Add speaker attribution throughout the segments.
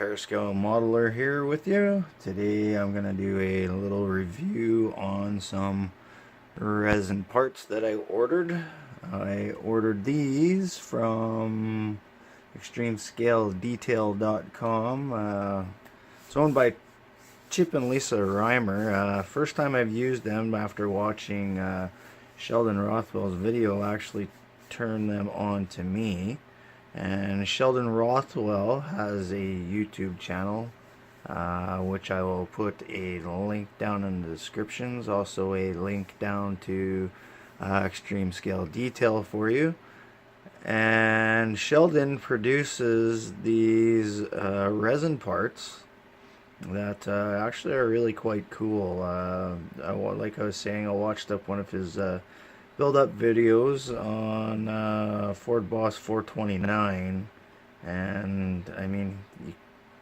Speaker 1: Car Scale Modeler here with you. Today I'm going to do a little review on some resin parts that I ordered. I ordered these from extremescaledetail.com. It's owned by Chip and Lisa Reimer. First time I've used them after watching Sheldon Rothwell's video actually turned them on to me. And Sheldon Rothwell has a YouTube channel, which I will put a link down in the descriptions. Also a link down to Extreme Scale Detail for you. And Sheldon produces these resin parts that actually are really quite cool. Like I was saying, I watched up one of his build-up videos on Ford Boss 429, and I mean, you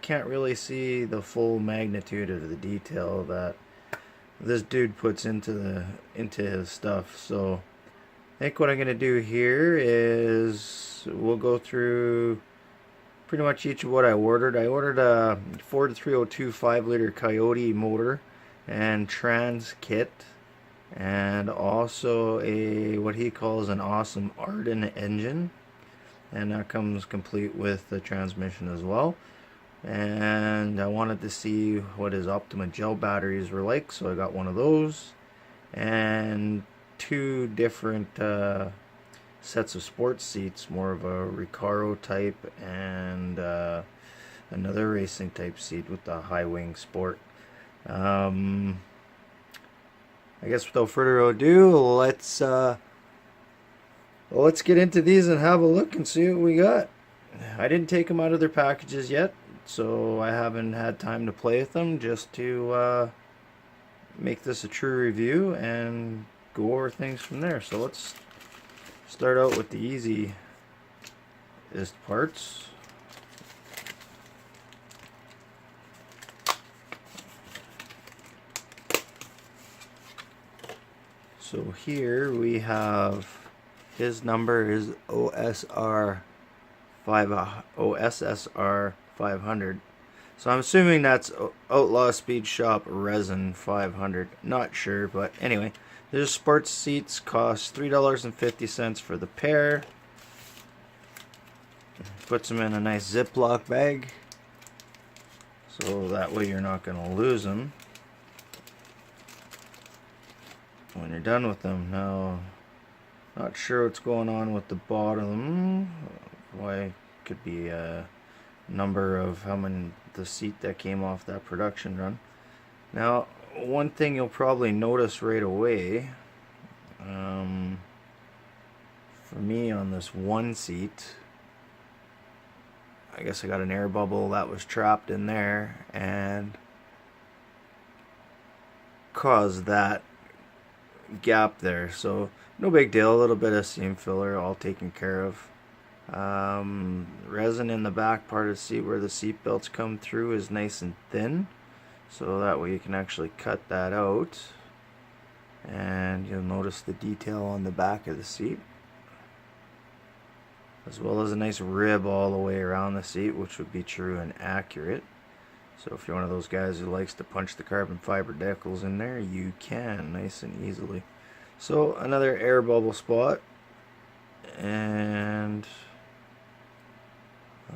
Speaker 1: can't really see the full magnitude of the detail that this dude puts into his stuff. So I think what I'm gonna do here is we'll go through pretty much each of what I ordered. I ordered a Ford 302 5-liter Coyote motor and trans kit, and also a what he calls an awesome Arden engine, and that comes complete with the transmission as well. And I wanted to see what his Optima gel batteries were like, so I got one of those, and two different sets of sports seats, more of a Recaro type and another racing type seat with the high wing sport. I guess without further ado, let's get into these and have a look and see what we got. I didn't take them out of their packages yet, so I haven't had time to play with them, just to make this a true review and go over things from there. So let's start out with the easiest parts. So here we have, his number is OSSR 500. So I'm assuming that's Outlaw Speed Shop Resin 500. Not sure, but anyway, there's sports seats, cost $3.50 for the pair. Puts them in a nice Ziploc bag, so that way you're not going to lose them when you're done with them. Now, not sure what's going on with the bottom. Why, could be a number of how many the seat that came off that production run. Now, one thing you'll probably notice right away, for me on this one seat, I guess I got an air bubble that was trapped in there and caused that gap there. So no big deal, a little bit of seam filler, all taken care of. Resin in the back part of the seat where the seat belts come through is nice and thin, so that way you can actually cut that out, and you'll notice the detail on the back of the seat, as well as a nice rib all the way around the seat, which would be true and accurate. So if you're one of those guys who likes to punch the carbon fiber decals in there, you can nice and easily. So another air bubble spot, and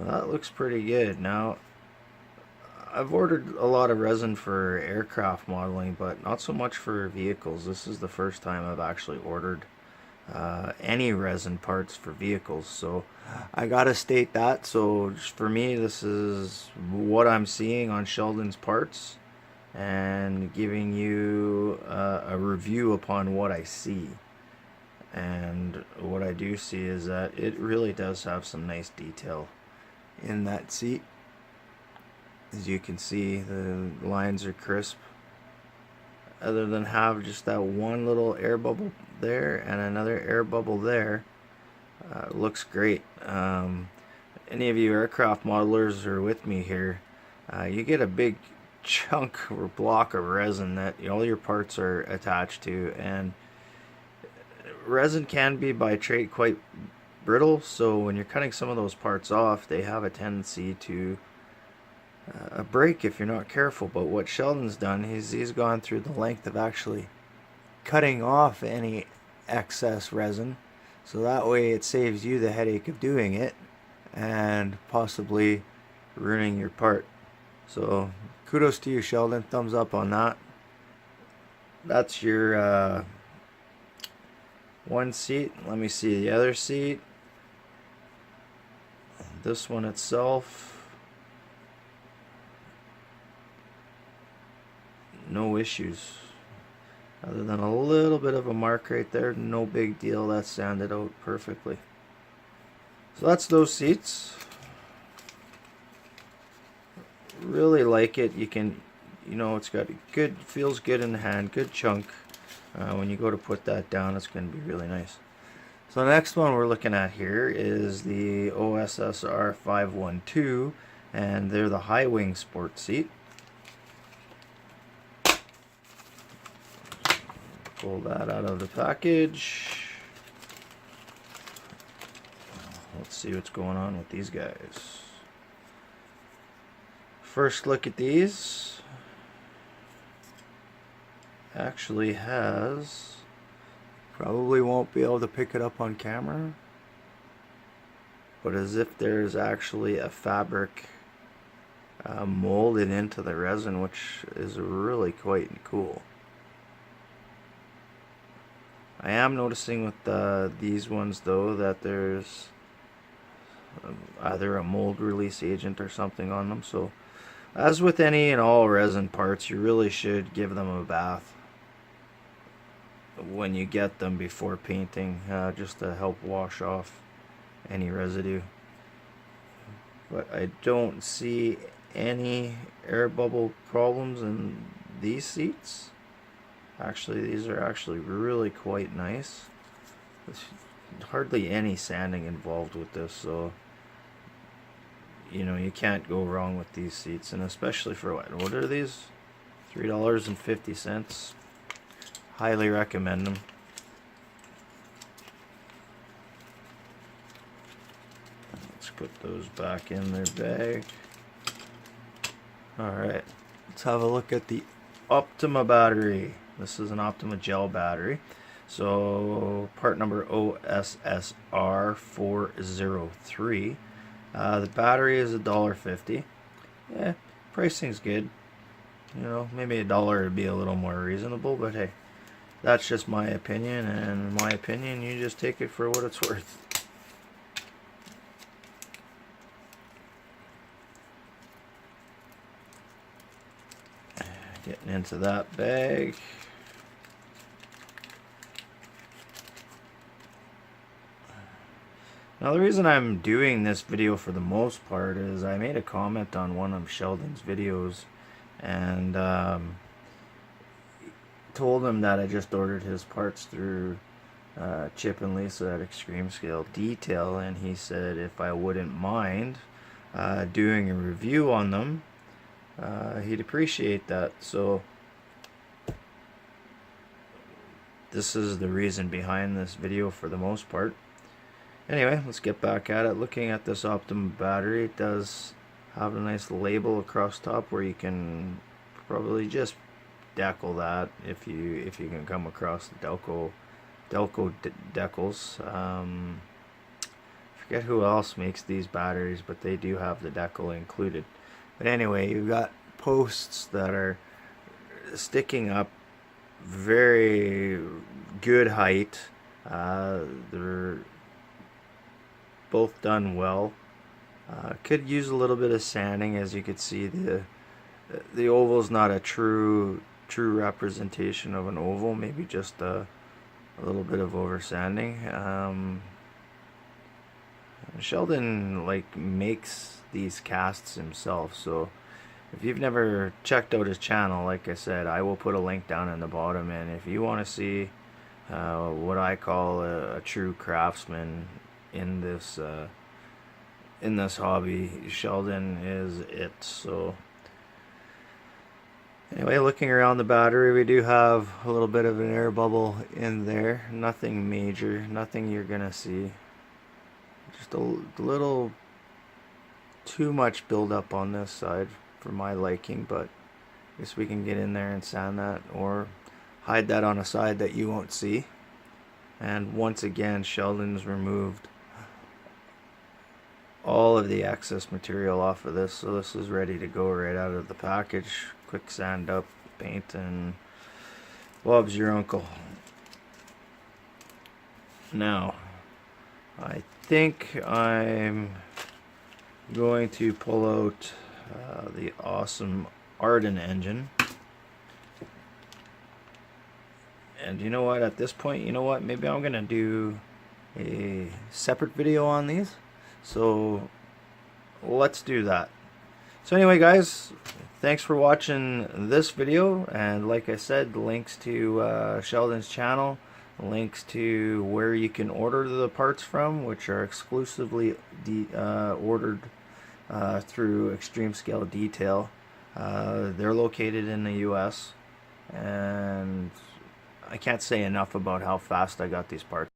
Speaker 1: that looks pretty good. Now, I've ordered a lot of resin for aircraft modeling, but not so much for vehicles. This is the first time I've actually ordered any resin parts for vehicles, so I gotta state that. So for me, this is what I'm seeing on Sheldon's parts and giving you a review upon what I see. And what I do see is that it really does have some nice detail in that seat. As you can see, the lines are crisp, other than have just that one little air bubble there and another air bubble there. Looks great. Any of you aircraft modelers are with me here, you get a big chunk or block of resin that all your parts are attached to, and resin can be by trait quite brittle, so when you're cutting some of those parts off, they have a tendency to a break if you're not careful. But what Sheldon's done, he's gone through the length of actually cutting off any excess resin, so that way it saves you the headache of doing it and possibly ruining your part. So kudos to you, Sheldon. Thumbs up on that. That's your one seat. Let me see the other seat. This one itself, no issues. Other than a little bit of a mark right there, no big deal. That sanded out perfectly. So that's those seats. Really like it. You can, it's got a good, feels good in the hand, good chunk. When you go to put that down, it's going to be really nice. So the next one we're looking at here is the OSS 512, and they're the high wing sport seat. Pull that out of the package. Let's see what's going on with these guys. First look at these. Actually has, probably won't be able to pick it up on camera, but as if there's actually a fabric molded into the resin, which is really quite cool. I am noticing with these ones though that there's either a mold release agent or something on them, so as with any and all resin parts, you really should give them a bath when you get them before painting, just to help wash off any residue. But I don't see any air bubble problems in these seats. Actually, these are actually really quite nice. There's hardly any sanding involved with this, so you can't go wrong with these seats, and especially for what are these? $3.50. Highly recommend them. Let's put those back in their bag. Alright, let's have a look at the Optima Battery. This is an Optima gel battery. So part number OSS 403. The battery is $1.50. Yeah, pricing's good. Maybe $1 would be a little more reasonable, but hey, that's just my opinion, and in my opinion, you just take it for what it's worth. Getting into that bag. Now the reason I'm doing this video for the most part is I made a comment on one of Sheldon's videos and told him that I just ordered his parts through Chip and Lisa at Xtreme Scale Detail, and he said if I wouldn't mind doing a review on them, he'd appreciate that. So this is the reason behind this video for the most part. Anyway, let's get back at it. Looking at this Optima battery, it does have a nice label across top where you can probably just decal that if you can come across the Delco decals. Forget who else makes these batteries, but they do have the decal included. But anyway, you've got posts that are sticking up, very good height. They're both done well. Could use a little bit of sanding. As you could see, the oval's not a true representation of an oval, maybe just a little bit of over sanding. Sheldon makes these casts himself, so if you've never checked out his channel, like I said, I will put a link down in the bottom, and if you want to see what I call a true craftsman in this hobby, Sheldon is it. So anyway, looking around the battery, we do have a little bit of an air bubble in there. Nothing major, nothing you're gonna see. Just a little too much buildup on this side. for my liking, but I guess we can get in there and sand that or hide that on a side that you won't see. And once again, Sheldon's removed all of the excess material off of this, so this is ready to go right out of the package. Quick sand up, paint, and Bob's your uncle. Now, I think I'm going to pull out the awesome Arden engine. And you know what, at this point, you know what, maybe I'm gonna do a separate video on these. So let's do that. So anyway, guys, thanks for watching this video, and like I said, links to Sheldon's channel, links to where you can order the parts from, which are exclusively ordered through Extreme Scale Detail. They're located in the US, and I can't say enough about how fast I got these parts.